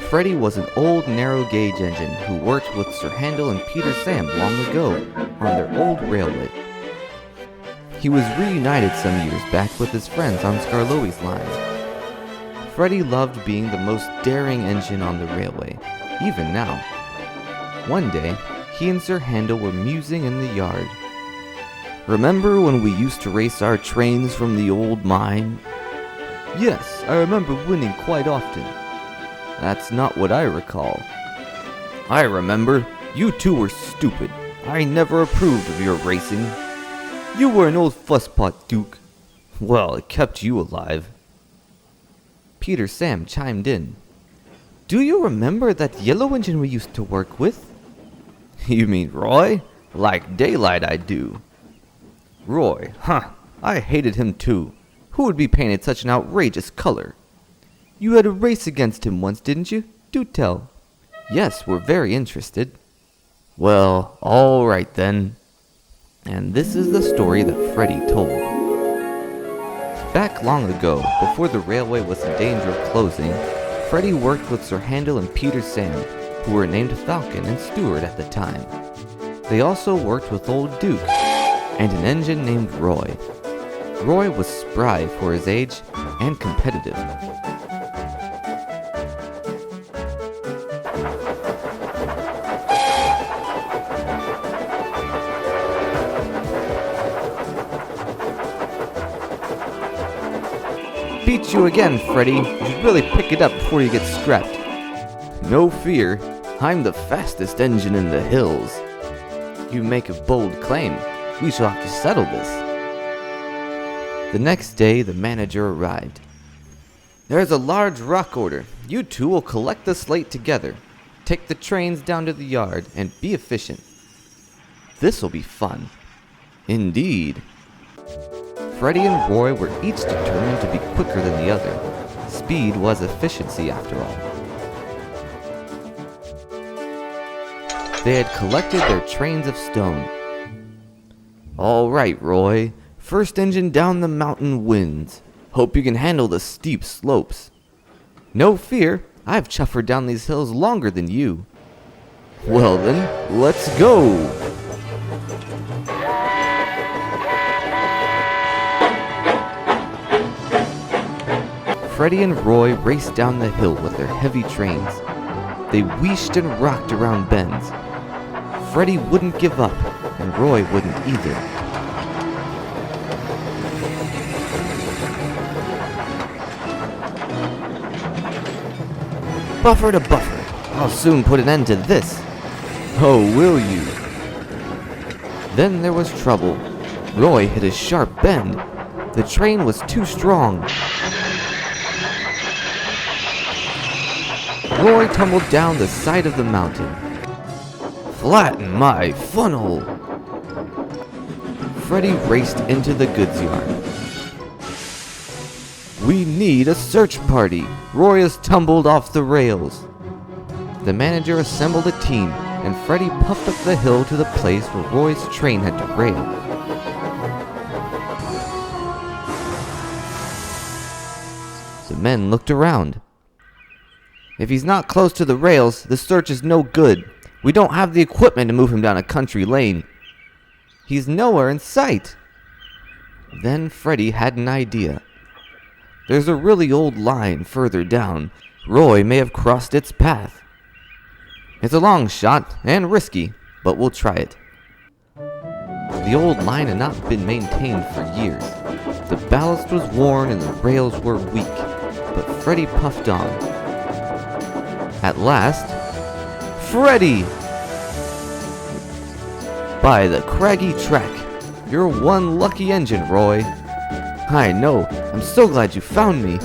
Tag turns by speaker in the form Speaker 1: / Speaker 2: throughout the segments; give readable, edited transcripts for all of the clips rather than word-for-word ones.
Speaker 1: Freddie was an old narrow-gauge engine who worked with Sir Handel and Peter Sam long ago on their old railway. He was reunited some years back with his friends on Skarloey's line. Freddie loved being the most daring engine on the railway, even now. One day, he and Sir Handel were musing in the yard. "Remember when we used to race our trains from the old mine?" "Yes, I remember winning quite often." "That's not what I recall." "I remember. You two were stupid. I never approved of your racing." "You were an old fusspot, Duke." "Well, it kept you alive." Peter Sam chimed in. "Do you remember that yellow engine we used to work with?" "You mean Roy? Like daylight I do." "Roy, huh, I hated him too. Who would be painted such an outrageous color?" "You had a race against him once, didn't you? Do tell." "Yes, we're very interested." "Well, all right then." And this is the story that Freddie told. Back long ago, before the railway was in danger of closing, Freddie worked with Sir Handel and Peter Sam, who were named Falcon and Stewart at the time. They also worked with Old Duke and an engine named Roy. Roy was spry for his age and competitive. "Beat you again, Freddie. You should really pick it up before you get scrapped." "No fear. I'm the fastest engine in the hills." "You make a bold claim. We shall have to settle this." The next day, the manager arrived. "There's a large rock order. You two will collect the slate together. Take the trains down to the yard and be efficient." "This'll be fun." "Indeed." Freddie and Roy were each determined to be quicker than the other. Speed was efficiency after all. They had collected their trains of stone. "All right, Roy. First engine down the mountain wins. Hope you can handle the steep slopes." "No fear. I've chuffered down these hills longer than you." "Well then, let's go." Freddie and Roy raced down the hill with their heavy trains. They wheeshed and rocked around bends. Freddie wouldn't give up, and Roy wouldn't either. "Buffer to buffer. I'll soon put an end to this." "Oh, will you?" Then there was trouble. Roy hit a sharp bend. The train was too strong. Roy tumbled down the side of the mountain. "Flatten my funnel!" Freddie raced into the goods yard. "We need a search party. Roy has tumbled off the rails." The manager assembled a team, and Freddie puffed up the hill to the place where Roy's train had derailed. The men looked around. "If he's not close to the rails, the search is no good. We don't have the equipment to move him down a country lane." "He's nowhere in sight." Then Freddie had an idea. "There's a really old line further down. Roy may have crossed its path." "It's a long shot and risky, but we'll try it." The old line had not been maintained for years. The ballast was worn and the rails were weak, but Freddie puffed on. At last, "Freddie!" "By the craggy track! You're one lucky engine, Roy." "I know. I'm so glad you found me."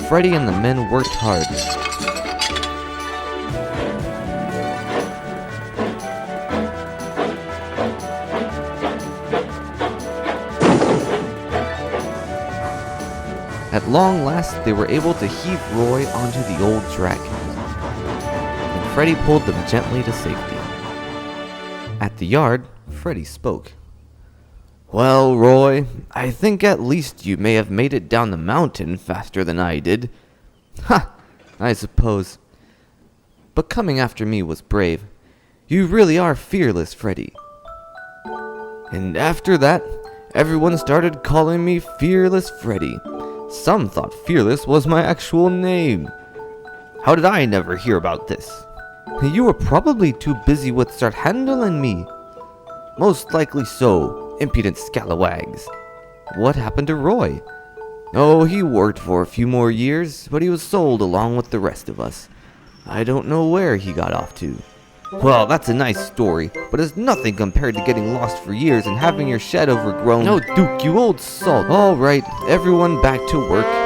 Speaker 1: Freddie and the men worked hard. At long last, they were able to heave Roy onto the old track, and Freddie pulled them gently to safety. At the yard, Freddie spoke. "Well, Roy, I think at least you may have made it down the mountain faster than I did." "Ha! I suppose. But coming after me was brave. You really are fearless, Freddie. And after that, everyone started calling me Fearless Freddie. Some thought Fearless was my actual name. How did I never hear about this? You were probably too busy with Sir Handel and me. Most likely so, impudent scalawags. What happened to Roy? Oh, he worked for a few more years, but he was sold along with the rest of us. I don't know where he got off to. Well, that's a nice story, but it's nothing compared to getting lost for years and having your shed overgrown. No, Duke, you old salt. All right, everyone back to work.